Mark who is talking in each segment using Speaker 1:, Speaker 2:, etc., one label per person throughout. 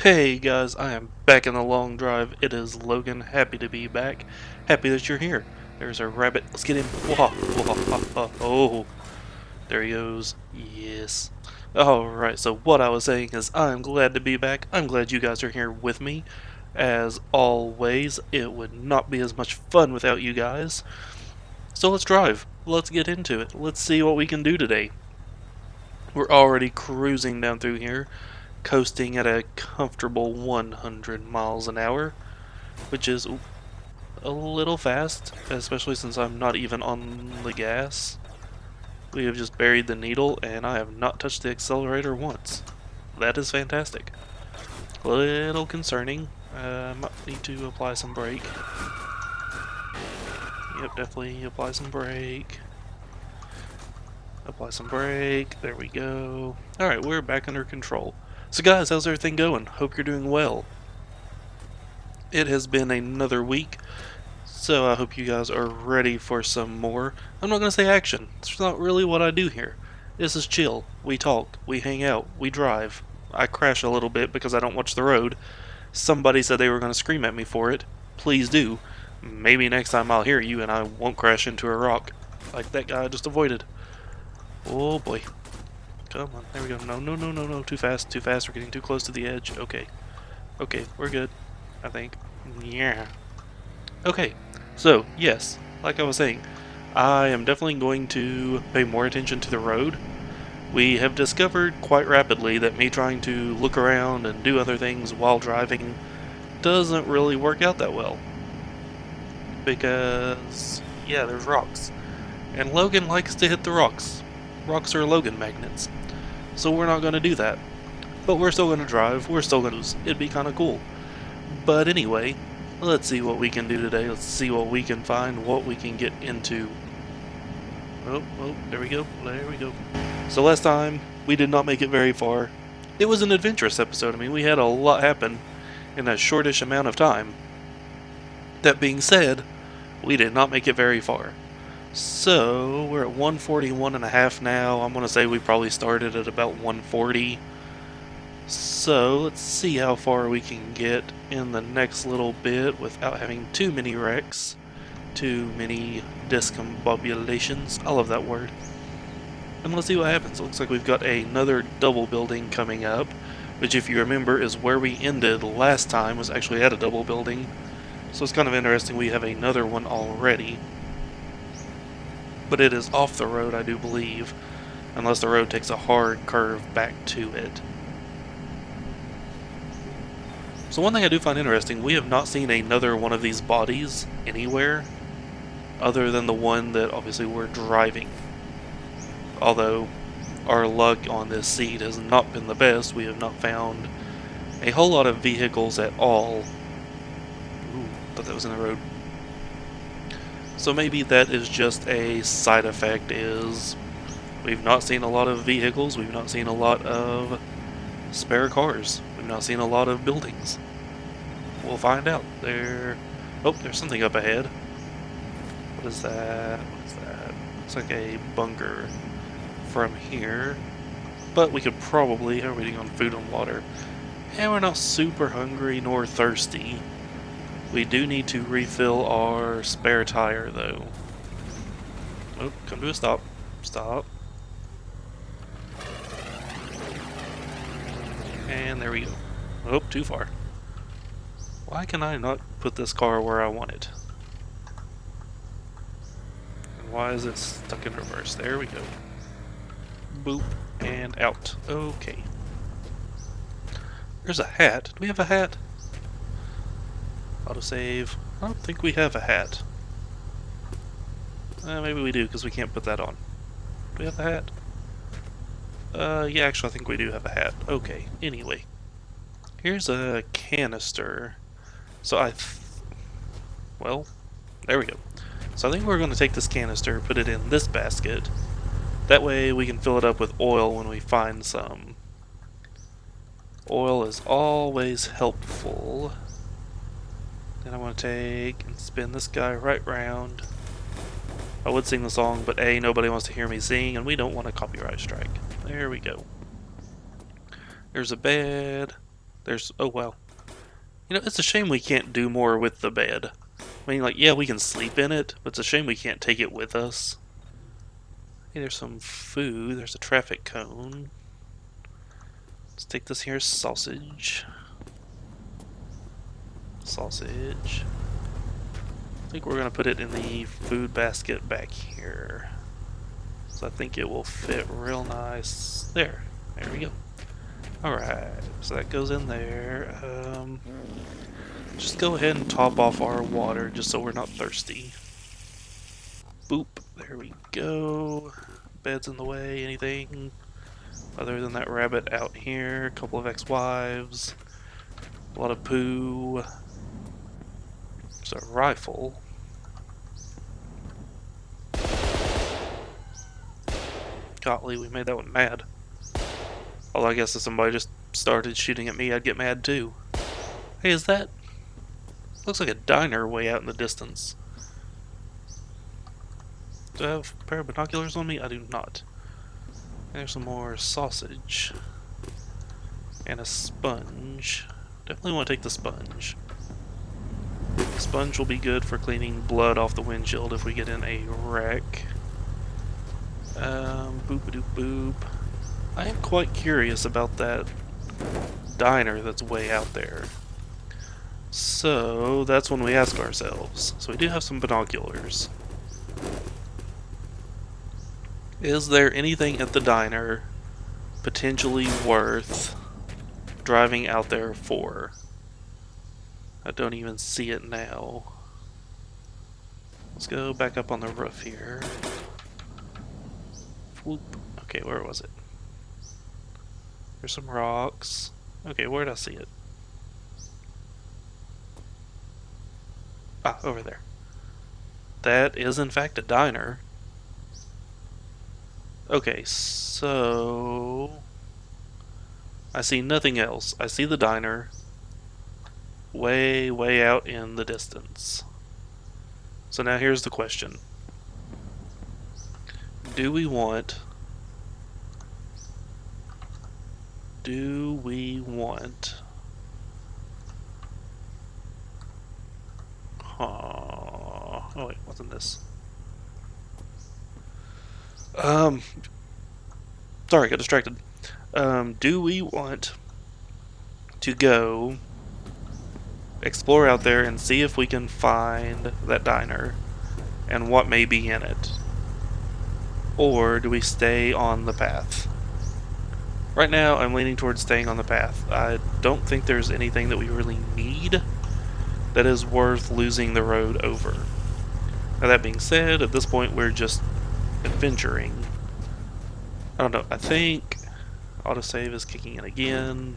Speaker 1: Hey guys, I am back in the long drive. It is Logan. Happy to be back. Happy that you're here. There's our rabbit. Let's get him. Wah, wah, ha, ha. Oh, there he goes. Yes. Alright, so what I was saying is I'm glad to be back. I'm glad you guys are here with me. As always, it would not be as much fun without you guys. So let's drive. Let's get into it. Let's see what we can do today. We're already cruising down through here, coasting at a comfortable 100 miles an hour, which is a little fast, especially since I'm not even on the gas. We have just buried the needle, and I have not touched the accelerator once. That is fantastic. A little concerning. Might need to apply some brake. Yep, definitely apply some brake. Apply some brake. There we go. Alright, we're back under control. So guys, how's everything going? Hope you're doing well. It has been another week, so I hope you guys are ready for some more. I'm not going to say action. It's not really what I do here. This is chill. We talk. We hang out. We drive. I crash a little bit because I don't watch the road. Somebody said they were going to scream at me for it. Please do. Maybe next time I'll hear you and I won't crash into a rock like that guy I just avoided. Oh boy. Come on. There we go. No, no, no, no, no. Too fast. Too fast. We're getting too close to the edge. Okay. Okay. We're good. I think. Yeah. Okay. So, yes. Like I was saying, I am definitely going to pay more attention to the road. We have discovered quite rapidly that me trying to look around and do other things while driving doesn't really work out that well. Because, yeah, there's rocks. And Logan likes to hit the rocks. Rocks are Logan magnets. So we're not going to do that. But we're still going to drive. We're still going to... It'd be kind of cool. But anyway, let's see what we can do today. Let's see what we can find, what we can get into. Oh, there we go. There we go. So last time, we did not make it very far. It was an adventurous episode. I mean, we had a lot happen in a shortish amount of time. That being said, we did not make it very far. So, we're at 141.5 now. I'm going to say we probably started at about 140. So, let's see how far we can get in the next little bit without having too many wrecks, too many discombobulations. I love that word. And let's see what happens. It looks like we've got another double building coming up, which if you remember is where we ended last time, was actually at a double building. So it's kind of interesting we have another one already. But it is off the road, I do believe, unless the road takes a hard curve back to it. So one thing I do find interesting, we have not seen another one of these bodies anywhere other than the one that obviously we're driving. Although our luck on this seed has not been the best, we have not found a whole lot of vehicles at all. Ooh, thought that was in the road. So maybe that is just a side effect, is we've not seen a lot of vehicles, we've not seen a lot of spare cars, we've not seen a lot of buildings. We'll find out. Oh, there's something up ahead. What is that? What is that? Looks like a bunker from here. But we could probably, we're waiting on food and water. And we're not super hungry nor thirsty. We do need to refill our spare tire, though. Oh, come to a stop. Stop. And there we go. Oh, too far. Why can I not put this car where I want it? And why is it stuck in reverse? There we go. Boop. And out. Okay. There's a hat. Do we have a hat? Autosave. I don't think we have a hat. Maybe we do, because we can't put that on. Do we have a hat? Yeah, actually I think we do have a hat. Okay, anyway. Here's a canister. So well, there we go. So I think we're going to take this canister, put it in this basket. That way we can fill it up with oil when we find some. Oil is always helpful. Then I want to take and spin this guy right round. I would sing the song, but A, nobody wants to hear me sing, and we don't want a copyright strike. There we go. There's a bed. There's, oh wow. You know, it's a shame we can't do more with the bed. I mean, like, yeah, we can sleep in it, but it's a shame we can't take it with us. Hey, there's some food. There's a traffic cone. Let's take this here sausage. Sausage. I think we're going to put it in the food basket back here. So I think it will fit real nice. There. There we go. Alright. So that goes in there. Just go ahead and top off our water just so we're not thirsty. Boop. There we go. Bed's in the way. Anything other than that rabbit out here? A couple of ex-wives. A lot of poo. There's a rifle. Golly, we made that one mad. Although I guess if somebody just started shooting at me, I'd get mad too. Hey, is that... Looks like a diner way out in the distance. Do I have a pair of binoculars on me? I do not. There's some more sausage. And a sponge. Definitely want to take the sponge. The sponge will be good for cleaning blood off the windshield if we get in a wreck. Boop-a-doop boop. I am quite curious about that diner that's way out there. So, that's when we ask ourselves. So we do have some binoculars. Is there anything at the diner potentially worth driving out there for? I don't even see it now. Let's go back up on the roof here. Whoop. Okay, where was it? There's some rocks. Okay, where did I see it? Ah, over there. That is in fact a diner. Okay, so... I see nothing else. I see the diner way, way out in the distance. So now here's the question. Do we want... Oh wait, what's in this? Sorry, got distracted. Do we want to go explore out there and see if we can find that diner and what may be in it? Or do we stay on the path? Right now, I'm leaning towards staying on the path. I don't think there's anything that we really need that is worth losing the road over. Now that being said, at this point we're just adventuring. I don't know, I think autosave is kicking in again.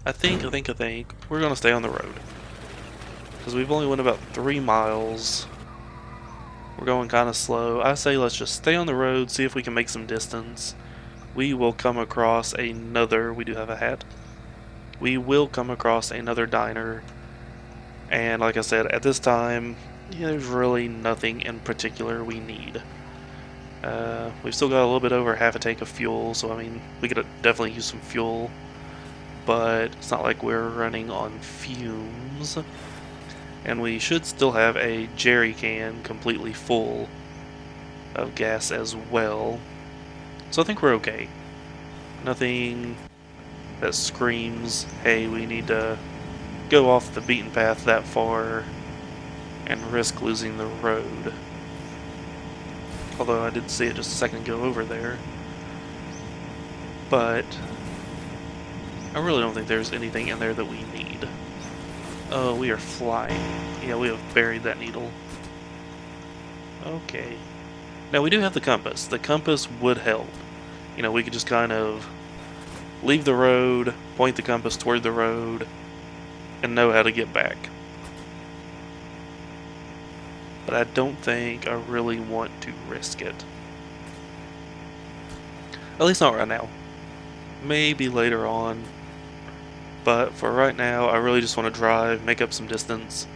Speaker 1: I think we're gonna stay on the road. Because we've only went about 3 miles. We're going kind of slow. I say let's just stay on the road, see if we can make some distance. We will come across another, we do have a hat. We will come across another diner. And like I said, at this time, yeah, there's really nothing in particular we need. We've still got a little bit over half a tank of fuel, so I mean, we could definitely use some fuel. But it's not like we're running on fumes. And we should still have a jerry can completely full of gas as well. So I think we're okay. Nothing that screams, hey, we need to go off the beaten path that far and risk losing the road. Although I did see it just a second ago over there. But I really don't think there's anything in there that we need. Oh, we are flying. Yeah, we have buried that needle. Okay. Now we do have the compass. The compass would help. You know, we could just kind of leave the road, point the compass toward the road, and know how to get back. But I don't think I really want to risk it. At least not right now. Maybe later on. But for right now, I really just want to drive, make up some distance,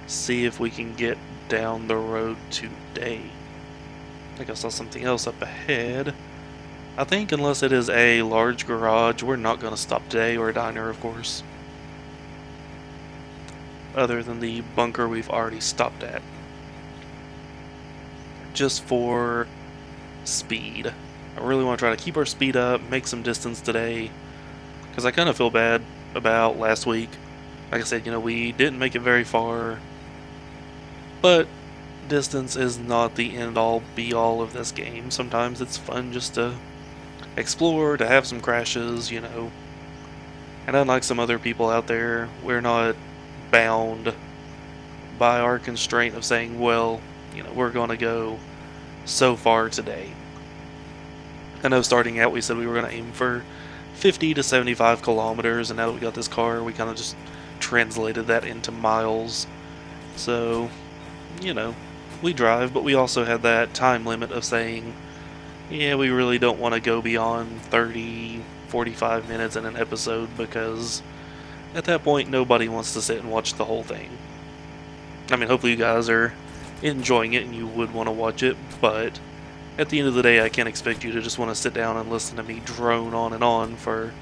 Speaker 1: see if we can get down the road today. I think I saw something else up ahead. I think unless it is a large garage, we're not going to stop today, or a diner, of course. Other than the bunker we've already stopped at. Just for speed. I really want to try to keep our speed up, make some distance today, because I kind of feel bad about last week. Like I said, we didn't make it very far, but distance is not the end-all, be-all of this game. Sometimes it's fun just to explore, to have some crashes. And unlike some other people out there, we're not bound by our constraint of saying, well, we're going to go so far today. I know starting out we said we were going to aim for 50 to 75 kilometers, and now that we got this car, we kind of just translated that into miles. So, we drive, but we also had that time limit of saying, yeah, we really don't want to go beyond 30, 45 minutes in an episode, because at that point nobody wants to sit and watch the whole thing. I mean, hopefully you guys are enjoying it and you would want to watch it, but at the end of the day, I can't expect you to just want to sit down and listen to me drone on and on for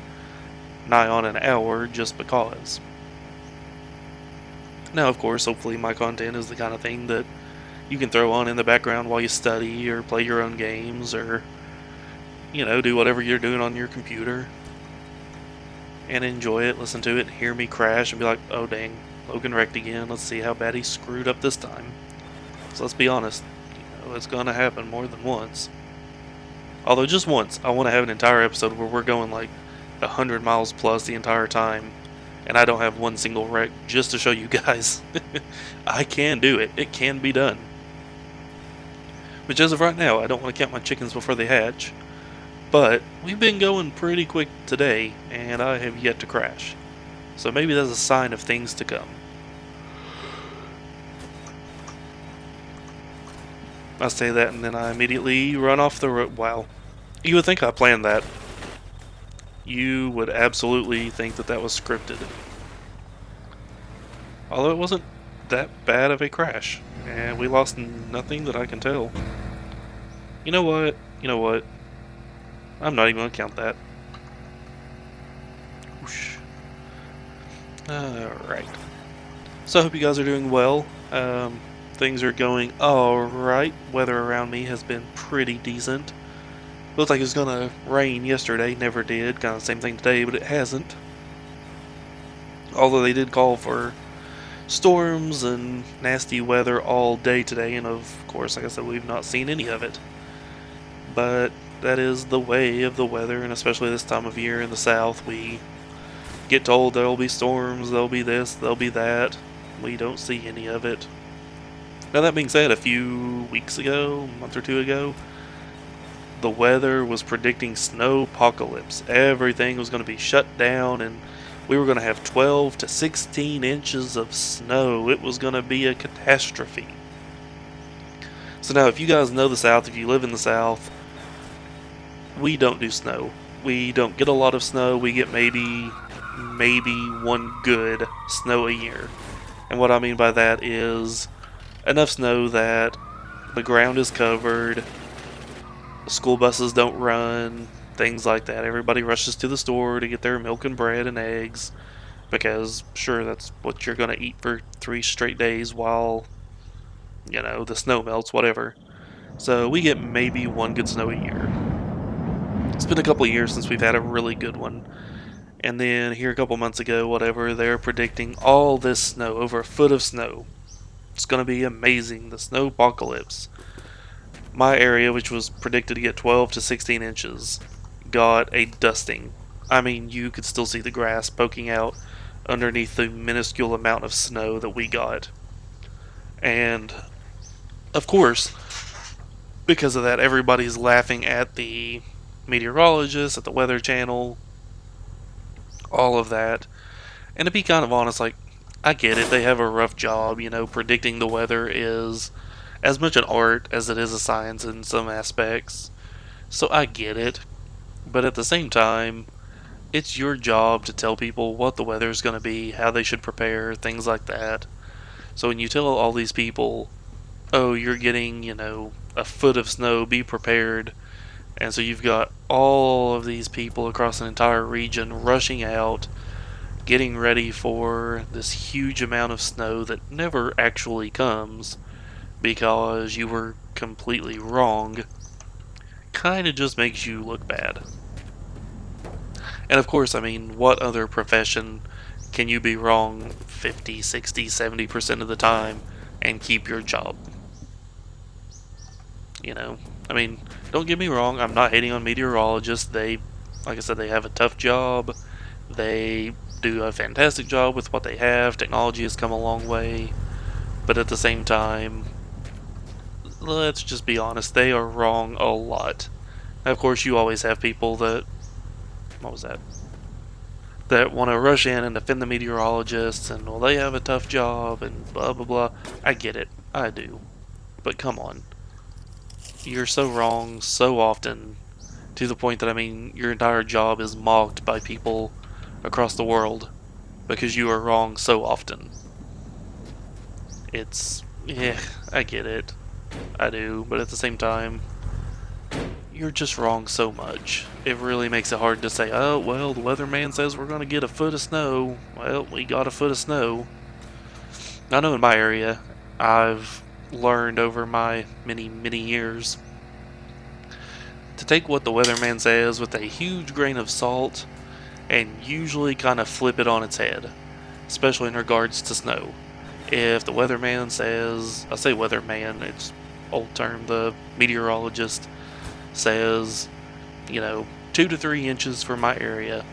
Speaker 1: nigh on an hour just because. Now, of course, hopefully my content is the kind of thing that you can throw on in the background while you study or play your own games or, do whatever you're doing on your computer and enjoy it, listen to it, and hear me crash and be like, oh dang, Logan wrecked again, let's see how bad he screwed up this time. So let's be honest, it's gonna happen more than once. Although just once, I want to have an entire episode where we're going like 100 miles plus the entire time, and I don't have one single wreck, just to show you guys I can do it. It can be done. Which as of right now, I don't want to count my chickens before they hatch, but we've been going pretty quick today, and I have yet to crash. So maybe that's a sign of things to come. I say that and then I immediately run off the road. Wow. You would think I planned that. You would absolutely think that that was scripted. Although it wasn't that bad of a crash. And we lost nothing that I can tell. You know what? I'm not even going to count that. Whoosh. Alright. So I hope you guys are doing well. Things are going alright. Weather around me has been pretty decent. Looked like it was gonna rain yesterday, never did. Kind of the same thing today, but it hasn't. Although they did call for storms and nasty weather all day today, and of course, like I said, we've not seen any of it. But that is the way of the weather, and especially this time of year in the south, we get told there'll be storms, there'll be this, there'll be that. We don't see any of it. Now that being said, a few weeks ago, a month or two ago, the weather was predicting snow apocalypse. Everything was going to be shut down and we were going to have 12 to 16 inches of snow. It was going to be a catastrophe. So now if you guys know the South, if you live in the South, we don't do snow. We don't get a lot of snow. We get maybe one good snow a year. And what I mean by that is enough snow that the ground is covered, school buses don't run, things like that. Everybody rushes to the store to get their milk and bread and eggs because, sure, that's what you're going to eat for 3 straight days while, the snow melts, whatever. So we get maybe one good snow a year. It's been a couple of years since we've had a really good one. And then here a couple months ago, whatever, they're predicting all this snow, over a foot of snow. It's going to be amazing, the snow apocalypse. My area, which was predicted to get 12 to 16 inches, got a dusting. I mean, you could still see the grass poking out underneath the minuscule amount of snow that we got. And, of course, because of that, everybody's laughing at the meteorologists, at the Weather Channel, all of that. And to be kind of honest, I get it, they have a rough job, predicting the weather is as much an art as it is a science in some aspects. So I get it. But at the same time, it's your job to tell people what the weather is going to be, how they should prepare, things like that. So when you tell all these people, oh, you're getting, a foot of snow, be prepared, And so you've got all of these people across an entire region rushing out, getting ready for this huge amount of snow that never actually comes because you were completely wrong. Kind of just makes you look bad. And of course, I mean, what other profession can you be wrong 50, 60, 70% of the time and keep your job? You know? I mean, don't get me wrong, I'm not hating on meteorologists. They, like I said, they have a tough job. They do a fantastic job with what they have. Technology has come a long way. But at the same time, let's just be honest, they are wrong a lot. Of course, you always have people that, what was that? That want to rush in and defend the meteorologists and, well, they have a tough job and blah blah blah. I get it. I do. But come on. You're so wrong so often to the point that, I mean, your entire job is mocked by people across the world because you are wrong so often. It's, yeah, I get it. I do. But at the same time, you're just wrong so much. It really makes it hard to say, oh, well, the weatherman says we're going to get a foot of snow. Well, we got a foot of snow. I know in my area, I've learned over my many, many years to take what the weatherman says with a huge grain of salt and usually kind of flip it on its head, especially in regards to snow. If the weatherman says, I say weatherman, it's old term, the meteorologist says, 2 to 3 inches for my area,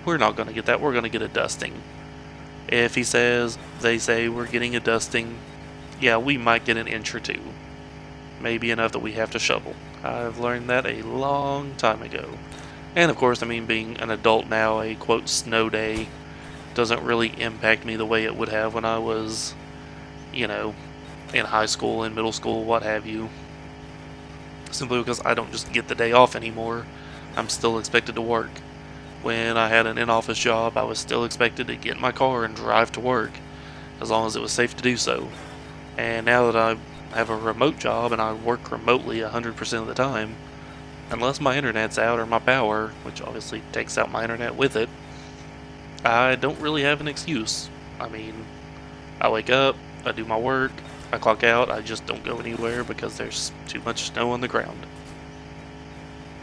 Speaker 1: we're not going to get that. We're going to get a dusting. If he says, they say we're getting a dusting, yeah, we might get an inch or two. Maybe enough that we have to shovel. I've learned that a long time ago. And of course, I mean, being an adult now, a quote snow day doesn't really impact me the way it would have when I was, in high school, in middle school, what have you. Simply because I don't just get the day off anymore. I'm still expected to work. When I had an in-office job, I was still expected to get in my car and drive to work, as long as it was safe to do so. And now that I have a remote job and I work remotely 100% of the time, unless my internet's out or my power, which obviously takes out my internet with it, I don't really have an excuse. I mean, I wake up, I do my work, I clock out, I just don't go anywhere because there's too much snow on the ground.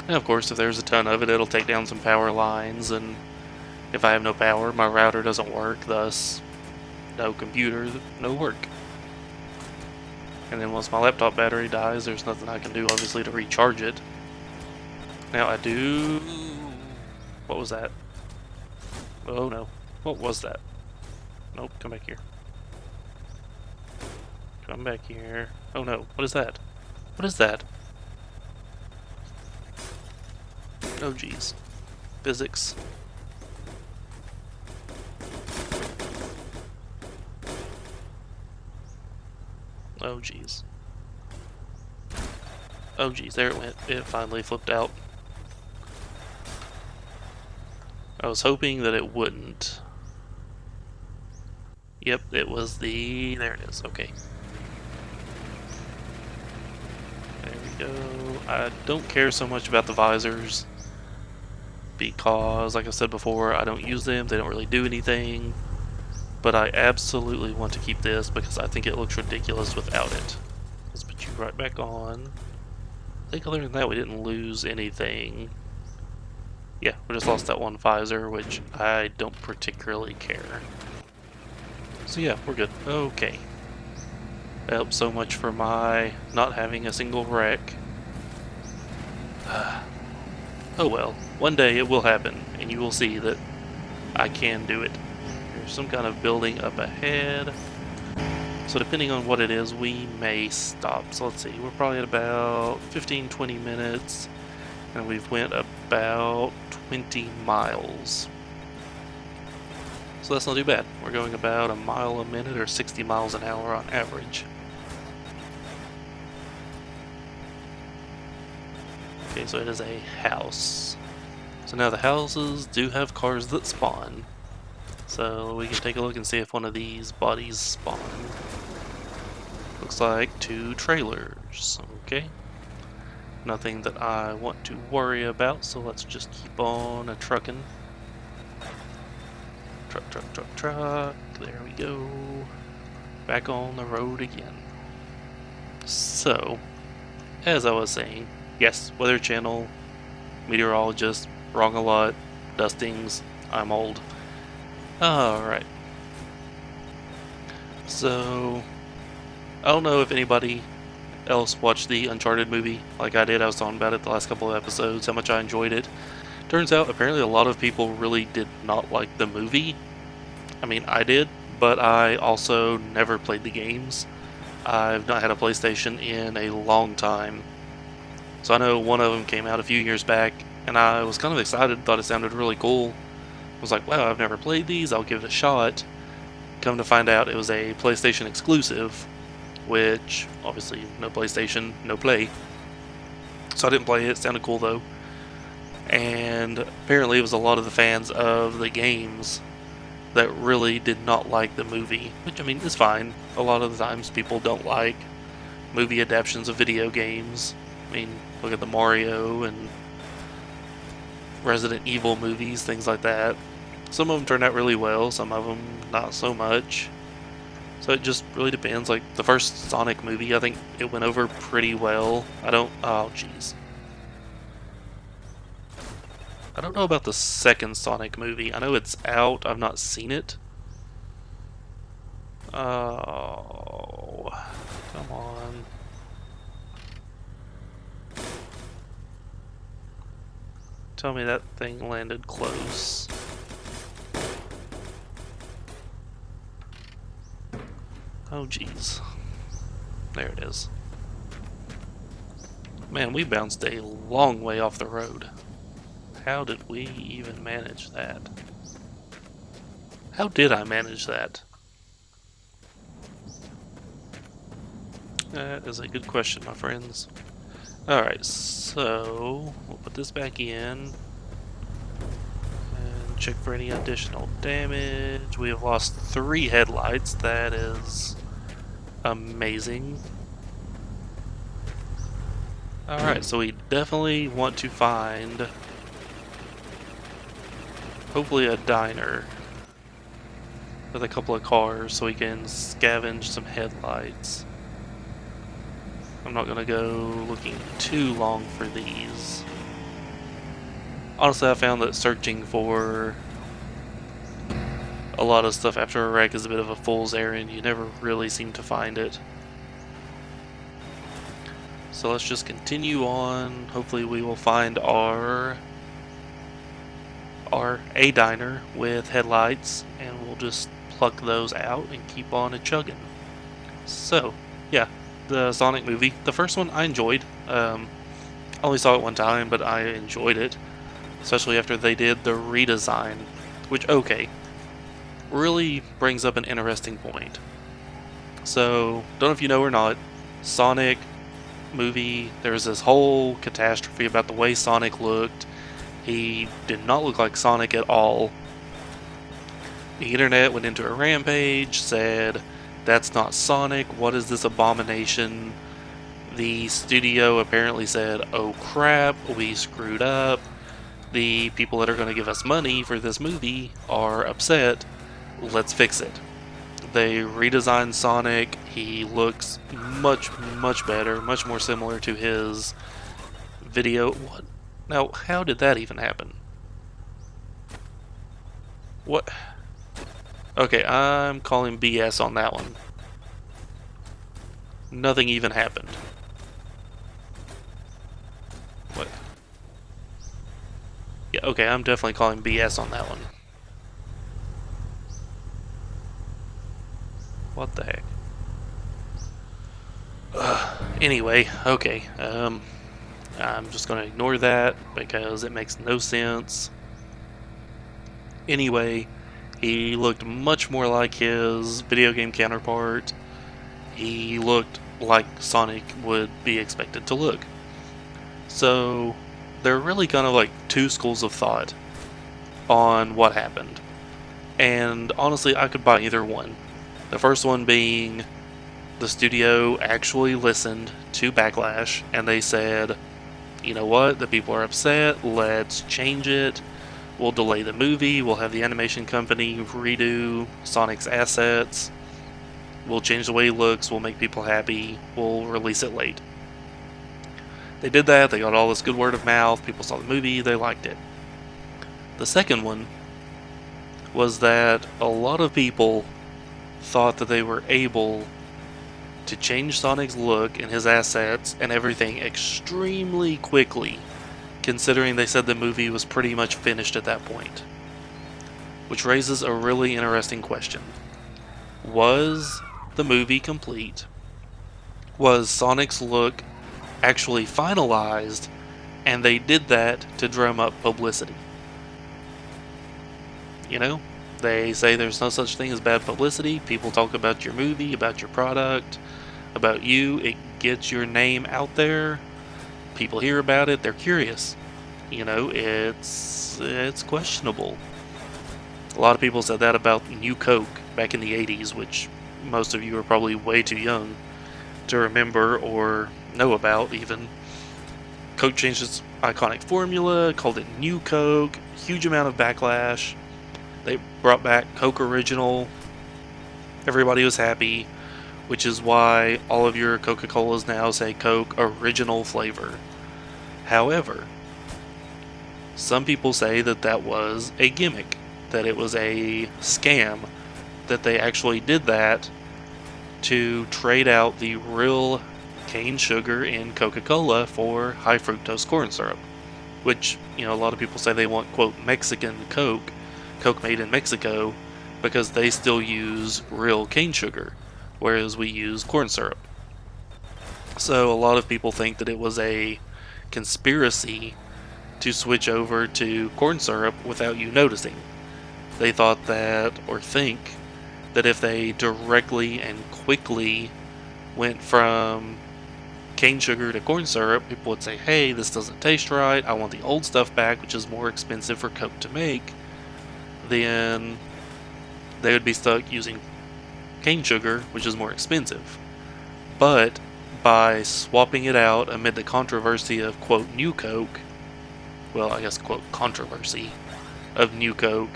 Speaker 1: And of course, if there's a ton of it, it'll take down some power lines, and if I have no power, my router doesn't work, thus no computer, no work. And then once my laptop battery dies, there's nothing I can do, obviously, to recharge it. Now I do... What was that? Oh no. What was that? Nope, come back here. Come back here. Oh no, what is that? What is that? Oh jeez. Physics. Oh jeez. Oh jeez, there it went. It finally flipped out. I was hoping that it wouldn't. Yep, it was the... There it is, okay. There we go. I don't care so much about the visors, because, like I said before, I don't use them, they don't really do anything. But I absolutely want to keep this because I think it looks ridiculous without it. Let's put you right back on. I think other than that we didn't lose anything. Yeah, we just lost that one visor, which I don't particularly care. So yeah, we're good. Okay. Well, so much for my not having a single wreck. Oh well, one day it will happen, and you will see that I can do it. There's some kind of building up ahead. So depending on what it is, we may stop. So let's see, we're probably at about 15-20 minutes, and we've went about 20 miles. So that's not too bad. We're going about a mile a minute or 60 miles an hour on average. Okay, so it is a house. So now the houses do have cars that spawn. So we can take a look and see if one of these bodies spawn. Looks like 2 trailers. Okay. Nothing that I want to worry about, so let's just keep on a-trucking. Truck, truck, truck, truck. There we go. Back on the road again. So, as I was saying, yes, Weather Channel, meteorologist, wrong a lot, dustings, I'm old. Alright. So, I don't know if anybody else watched the Uncharted movie like I did. I was talking about it the last couple of episodes, how much I enjoyed it. Turns out, apparently a lot of people really did not like the movie. I mean, I did, but I also never played the games. I've not had a PlayStation in a long time. So I know one of them came out a few years back, and I was kind of excited, thought it sounded really cool. I was like, wow, I've never played these, I'll give it a shot. Come to find out it was a PlayStation exclusive, which, obviously, no PlayStation, no play. So I didn't play it, it sounded cool though. And apparently it was a lot of the fans of the games that really did not like the movie, which, I mean, is fine. A lot of the times people don't like movie adaptations of video games. I mean, look at the Mario and Resident Evil movies, things like that. Some of them turned out really well, some of them not so much. So it just really depends. Like the first Sonic movie, I think it went over pretty well. oh jeez. I don't know about the second Sonic movie. I know it's out, I've not seen it. Oh, come on. Tell me that thing landed close. Oh jeez. There it is. Man, we bounced a long way off the road. How did we even manage that? How did I manage that? That is a good question, my friends. Alright, so we'll put this back in and check for any additional damage. We have lost 3 headlights. That is amazing. Alright, so we definitely want to find, hopefully, a diner with a couple of cars so we can scavenge some headlights. I'm not going to go looking too long for these. Honestly, I found that searching for a lot of stuff after a wreck is a bit of a fool's errand. You never really seem to find it. So let's just continue on. Hopefully we will find a diner with headlights, and we'll just pluck those out and keep on a-chugging. So, yeah. The Sonic movie. The first one I enjoyed. I only saw it one time, but I enjoyed it. Especially after they did the redesign. Which, okay, really brings up an interesting point. So, don't know if you know or not, Sonic movie, there was this whole catastrophe about the way Sonic looked. He did not look like Sonic at all. The internet went into a rampage, said, that's not Sonic, what is this abomination? The studio apparently said, oh crap, we screwed up. The people that are going to give us money for this movie are upset, let's fix it. They redesigned Sonic, he looks much, much better, much more similar to his video. What? Now, how did that even happen? What? Okay, I'm calling BS on that one. Nothing even happened. What? Yeah, okay, I'm definitely calling BS on that one. What the heck? Anyway, okay, I'm just gonna ignore that because it makes no sense. Anyway, he looked much more like his video game counterpart. He looked like Sonic would be expected to look. So, there are really kind of like 2 schools of thought on what happened. And honestly, I could buy either one. The first one being the studio actually listened to Backlash and they said, you know what, the people are upset, let's change it. We'll delay the movie, we'll have the animation company redo Sonic's assets, we'll change the way he looks, we'll make people happy, we'll release it late. They did that, they got all this good word of mouth, people saw the movie, they liked it. The second one was that a lot of people thought that they were able to change Sonic's look and his assets and everything extremely quickly, considering they said the movie was pretty much finished at that point. Which raises a really interesting question. Was the movie complete? Was Sonic's look actually finalized, and they did that to drum up publicity? You know, they say there's no such thing as bad publicity. People talk about your movie, about your product, about you. It gets your name out there. People hear about it. They're curious. You know, it's questionable. A lot of people said that about New Coke back in the 80s, which most of you are probably way too young to remember or know about even. Coke changed its iconic formula, called it New Coke, huge amount of backlash. They brought back Coke Original. Everybody was happy, which is why all of your Coca-Colas now say Coke Original flavor. However, some people say that that was a gimmick, that it was a scam, that they actually did that to trade out the real cane sugar in Coca-Cola for high fructose corn syrup, which, you know, a lot of people say they want, quote, Mexican Coke made in Mexico, because they still use real cane sugar, whereas we use corn syrup. So a lot of people think that it was a conspiracy to switch over to corn syrup without you noticing. They thought that, or think, that if they directly and quickly went from cane sugar to corn syrup, people would say, hey, this doesn't taste right, I want the old stuff back, which is more expensive for Coke to make. Then they would be stuck using cane sugar, which is more expensive. But by swapping it out amid the controversy of, quote, New Coke, well, I guess, quote, controversy of New Coke,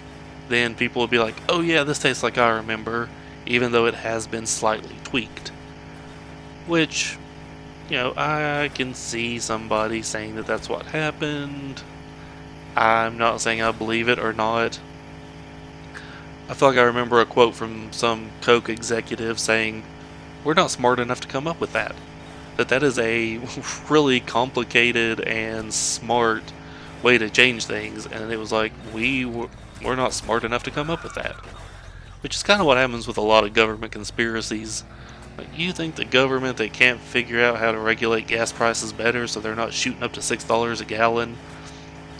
Speaker 1: then people would be like, oh yeah, this tastes like I remember, even though it has been slightly tweaked. Which, you know, I can see somebody saying that that's what happened. I'm not saying I believe it or not. I feel like I remember a quote from some Coke executive saying, we're not smart enough to come up with that. That is a really complicated and smart way to change things, and it was like, we're not smart enough to come up with that. Which is kind of what happens with a lot of government conspiracies. Like, you think the government, they can't figure out how to regulate gas prices better so they're not shooting up to $6 a gallon,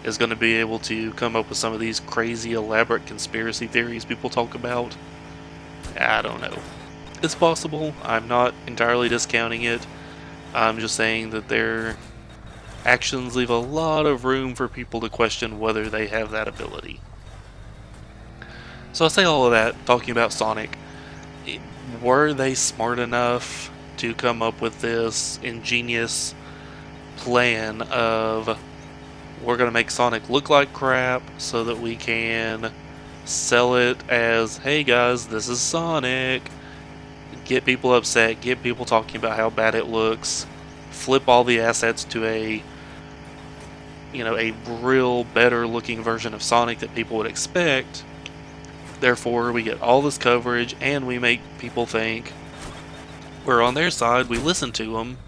Speaker 1: is going to be able to come up with some of these crazy elaborate conspiracy theories people talk about? I don't know. It's possible. I'm not entirely discounting it. I'm just saying that their actions leave a lot of room for people to question whether they have that ability. So I say all of that, talking about Sonic. Were they smart enough to come up with this ingenious plan of, we're going to make Sonic look like crap so that we can sell it as, hey guys, this is Sonic, get people upset, get people talking about how bad it looks, flip all the assets to a real better looking version of Sonic that people would expect. Therefore, we get all this coverage and we make people think we're on their side, we listen to them.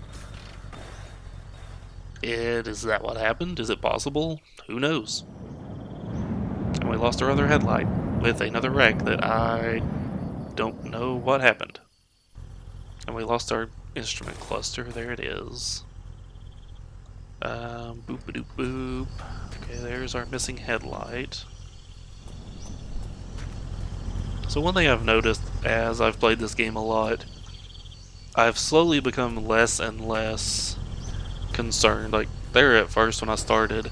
Speaker 1: Is that what happened? Is it possible? Who knows? And we lost our other headlight with another wreck that I don't know what happened. And we lost our instrument cluster. There it is. Boop-a-doop boop. Okay, there's our missing headlight. So one thing I've noticed as I've played this game a lot, I've slowly become less and less concerned. Like, there at first when I started,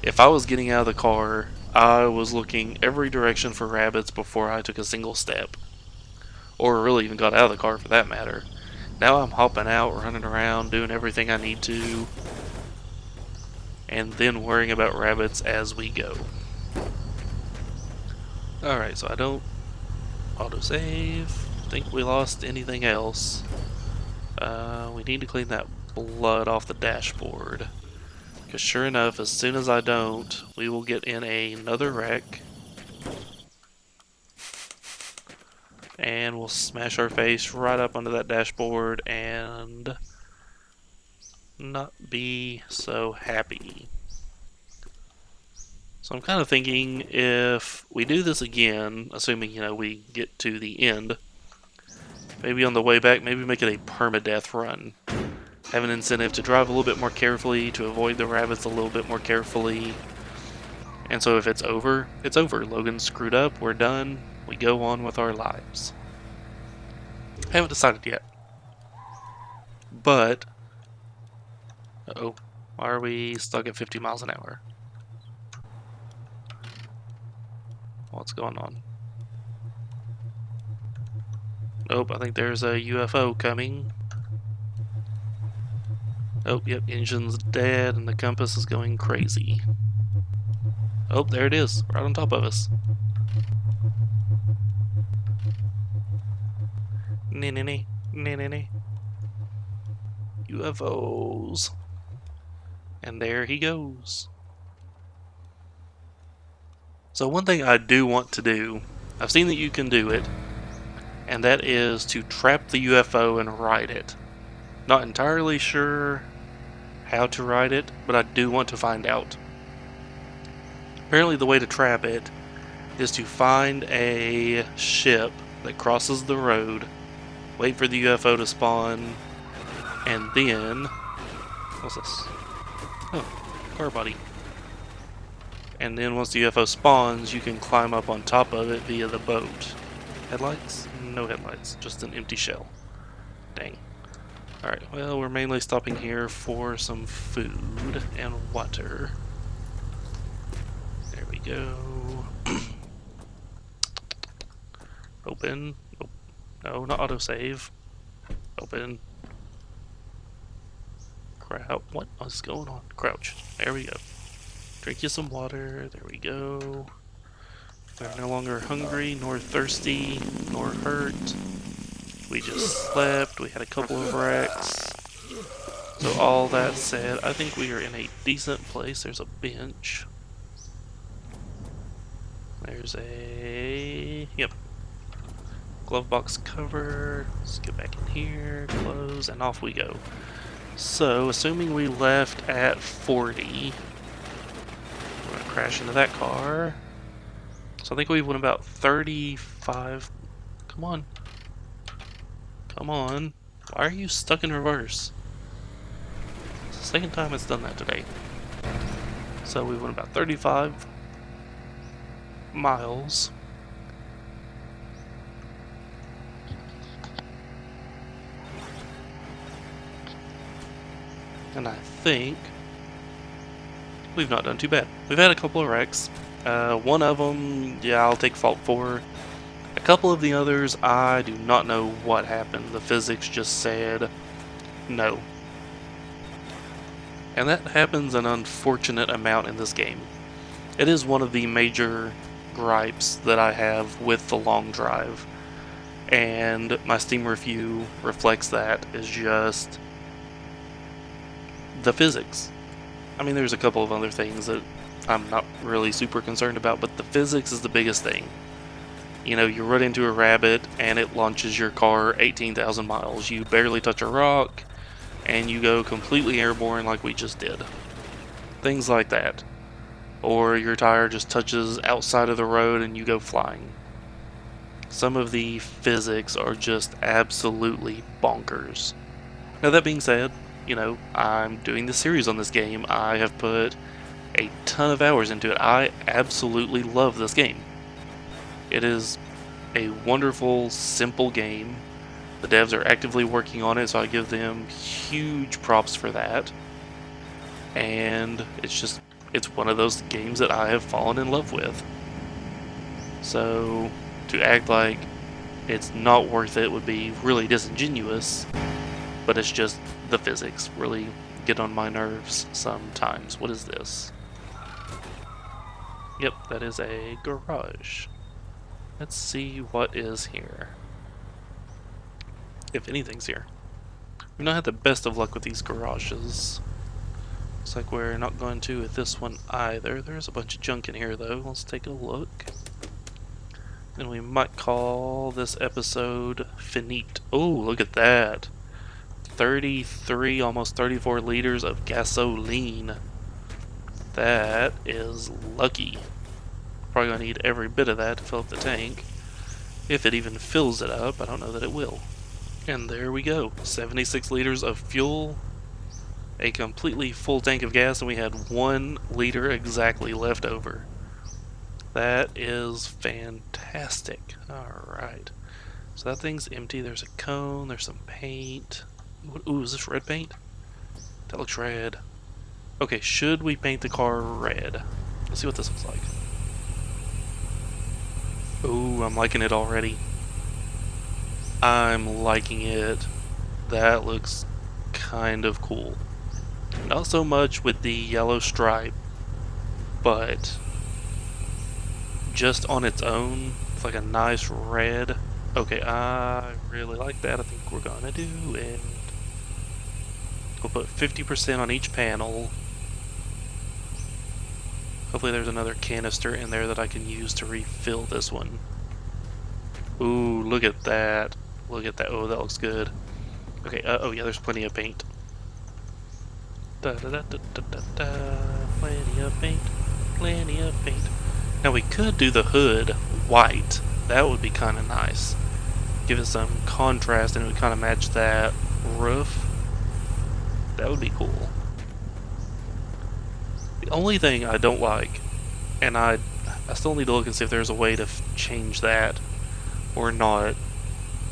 Speaker 1: if I was getting out of the car, I was looking every direction for rabbits before I took a single step. Or really even got out of the car for that matter. Now I'm hopping out, running around, doing everything I need to. and then worrying about rabbits as we go. Alright, so I don't autosave. Think we lost anything else. We need to clean that blood off the dashboard. Because sure enough, as soon as I don't, we will get in another wreck. And we'll smash our face right up onto that dashboard and not be so happy. So I'm kind of thinking if we do this again, assuming, we get to the end, maybe on the way back, maybe make it a permadeath run. Have an incentive to drive a little bit more carefully, to avoid the rabbits a little bit more carefully. And so if it's over, it's over. Logan screwed up, we're done, we go on with our lives. Haven't decided yet. But, uh-oh, why are we stuck at 50 miles an hour? What's going on? Nope, I think there's a UFO coming. Oh, yep, engine's dead and the compass is going crazy. Oh, there it is, right on top of us. Nee. UFOs. And there he goes. So one thing I do want to do, I've seen that you can do it, and that is to trap the UFO and ride it. Not entirely sure how to ride it, but I do want to find out. Apparently the way to trap it is to find a ship that crosses the road, wait for the UFO to spawn, and then... What's this? Oh, car body. And then once the UFO spawns, you can climb up on top of it via the boat. Headlights? No headlights, just an empty shell. Dang. Alright, well, we're mainly stopping here for some food and water. There we go. Open. Oh, no, not autosave. Open. Crouch. What is going on? Crouch. There we go. Drink you some water. There we go. We're no longer hungry, nor thirsty, nor hurt. We just slept. We had a couple of wrecks. So all that said, I think we are in a decent place. There's a bench. There's a... Yep. Glove box cover. Let's get back in here. Close. And off we go. So, assuming we left at 40... We're going to crash into that car. So I think we went about 35... Come on. Come on. Why are you stuck in reverse? It's the second time it's done that today. So we went about 35 miles. And I think we've not done too bad. We've had a couple of wrecks. One of them, yeah, I'll take fault for. A couple of the others, I do not know what happened. The physics just said no. And that happens an unfortunate amount in this game. It is one of the major gripes that I have with the long drive. And my Steam review reflects that, is just the physics. I mean, there's a couple of other things that I'm not really super concerned about, but the physics is the biggest thing. You know, you run into a rabbit and it launches your car 18,000 miles. You barely touch a rock and you go completely airborne like we just did. Things like that. Or your tire just touches outside of the road and you go flying. Some of the physics are just absolutely bonkers. Now that being said, you know, I'm doing this series on this game. I have put a ton of hours into it. I absolutely love this game. It is a wonderful, simple game. The devs are actively working on it, so I give them huge props for that. And it's one of those games that I have fallen in love with. So, to act like it's not worth it would be really disingenuous, but it's just the physics really get on my nerves sometimes. What is this? Yep, that is a garage. Let's see what is here. If anything's here. We've not had the best of luck with these garages. Looks like we're not going to with this one either. There's a bunch of junk in here though. Let's take a look. And we might call this episode Finite. Oh, look at that. 33, almost 34 liters of gasoline. That is lucky. Probably gonna need every bit of that to fill up the tank. If it even fills it up, I don't know that it will. And there we go. 76 liters of fuel. A completely full tank of gas, and we had 1 liter exactly left over. That is fantastic. Alright. So that thing's empty. There's a cone. There's some paint. Ooh, is this red paint? That looks red. Okay, should we paint the car red? Let's see what this looks like. Ooh, I'm liking it already. I'm liking it. That looks kind of cool. Not so much with the yellow stripe, but just on its own, it's like a nice red. Okay, I really like that. I think we're gonna do it. We'll put 50% on each panel. Hopefully there's another canister in there that I can use to refill this one. Ooh, look at that. Look at that. Oh, that looks good. Okay, oh yeah, there's plenty of paint. Da, da, da, da, da, da, da. Plenty of paint. Plenty of paint. Now we could do the hood white. That would be kind of nice. Give it some contrast and it would kind of match that roof. That would be cool. The only thing I don't like, and I still need to look and see if there's a way to change that or not,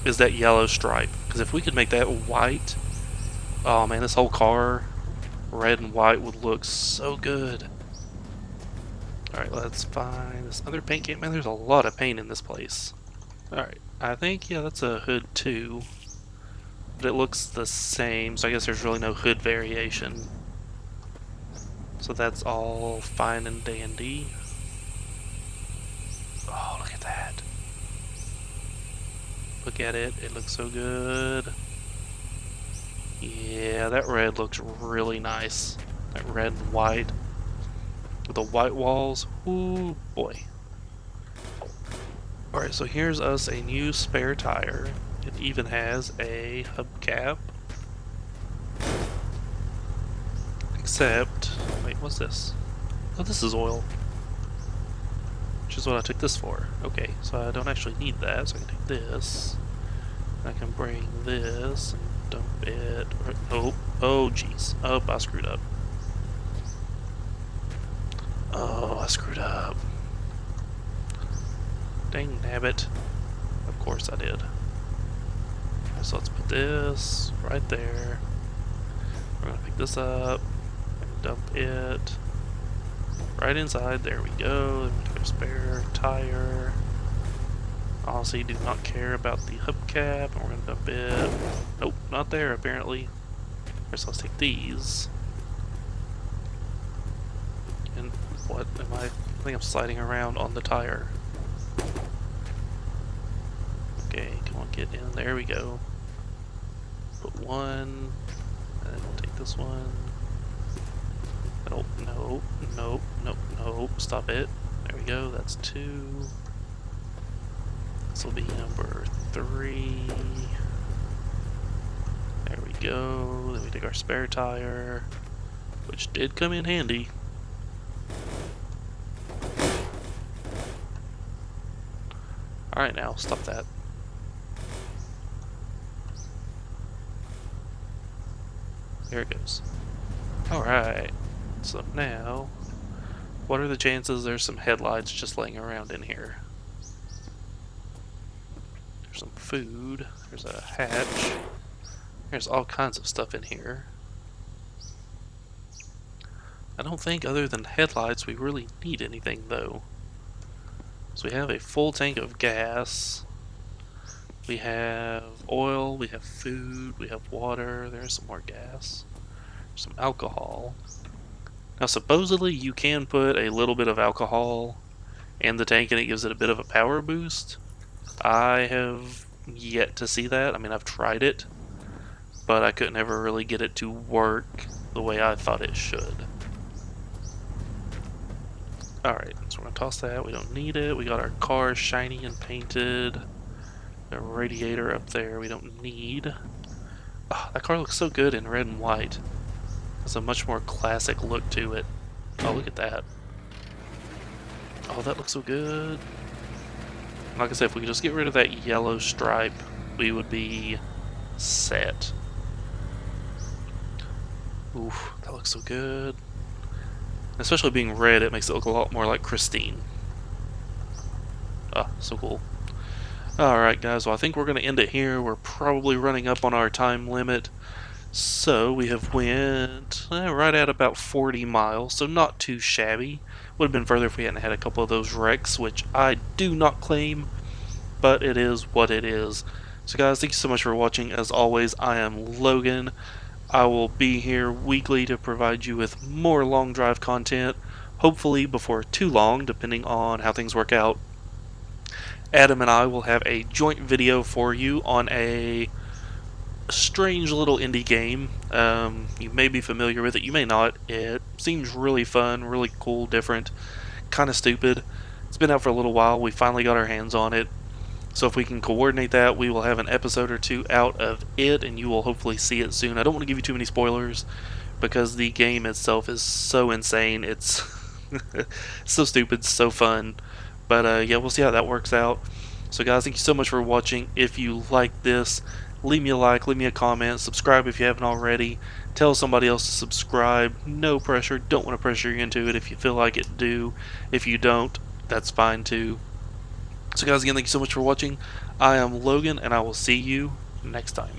Speaker 1: is that yellow stripe. Because if we could make that white, oh man, this whole car, red and white, would look so good. Alright, let's find this other paint can. Man, there's a lot of paint in this place. Alright, I think, yeah, that's a hood too. But it looks the same, so I guess there's really no hood variation. So that's all fine and dandy. Oh, look at that. Look at it, it looks so good. Yeah, that red looks really nice. That red and white. With the white walls, ooh boy. Alright, so here's us a new spare tire. It even has a hubcap. Except, wait, what's this? Oh, this is oil. Which is what I took this for. Okay, so I don't actually need that, so I can take this. I can bring this and dump it. Oh, oh jeez. Oh, I screwed up. Oh, I screwed up. Dang nabbit. Of course I did. So let's put this right there. We're gonna pick this up and dump it right inside. There we go. Then we take our spare tire. Honestly, do not care about the hubcap, and we're gonna dump it. Nope, not there apparently. So let's take these. And what am I think I'm sliding around on the tire. Okay, come on, get in. There we go. Put one, and then we'll take this one. Nope, nope, nope, nope, nope. Stop it. There we go. That's 2. This will be number 3. There we go. Then we take our spare tire, which did come in handy. Alright, now stop that. There it goes. Alright, so now, what are the chances there's some headlights just laying around in here? There's some food, there's a hatch, there's all kinds of stuff in here. I don't think other than headlights we really need anything though. So we have a full tank of gas, we have oil, we have food, we have water, there's some more gas. Some alcohol. Now supposedly you can put a little bit of alcohol in the tank and it gives it a bit of a power boost. I have yet to see that. I mean, I've tried it, but I couldn't ever really get it to work the way I thought it should. Alright, so we're going to toss that. We don't need it. We got our car shiny and painted. The radiator up there we don't need. Oh, that car looks so good in red and white. Has a much more classic look to it. Oh, look at that. Oh, that looks so good. Like I said, if we could just get rid of that yellow stripe, we would be set. Oof, that looks so good. Especially being red, it makes it look a lot more like Christine. Ah, so cool. Alright guys, well I think we're going to end it here. We're probably running up on our time limit. So we have went right at about 40 miles, so not too shabby. Would have been further if we hadn't had a couple of those wrecks, which I do not claim, but it is what it is. So guys, thank you so much for watching. As always, I am Logan. I will be here weekly to provide you with more long drive content, hopefully before too long, depending on how things work out. Adam and I will have a joint video for you on a strange little indie game. You may be familiar with it, you may not. It seems really fun, really cool, different, kind of stupid. It's been out for a little while. We finally got our hands on it. So if we can coordinate that, we will have an episode or two out of it, and you will hopefully see it soon. I don't want to give you too many spoilers, because the game itself is so insane. It's so stupid, so fun. But yeah, we'll see how that works out. So guys, thank you so much for watching. If you like this, leave me a like, leave me a comment, subscribe if you haven't already. Tell somebody else to subscribe. No pressure. Don't want to pressure you into it. If you feel like it, do. If you don't, that's fine too. So guys, again, thank you so much for watching. I am Logan, and I will see you next time.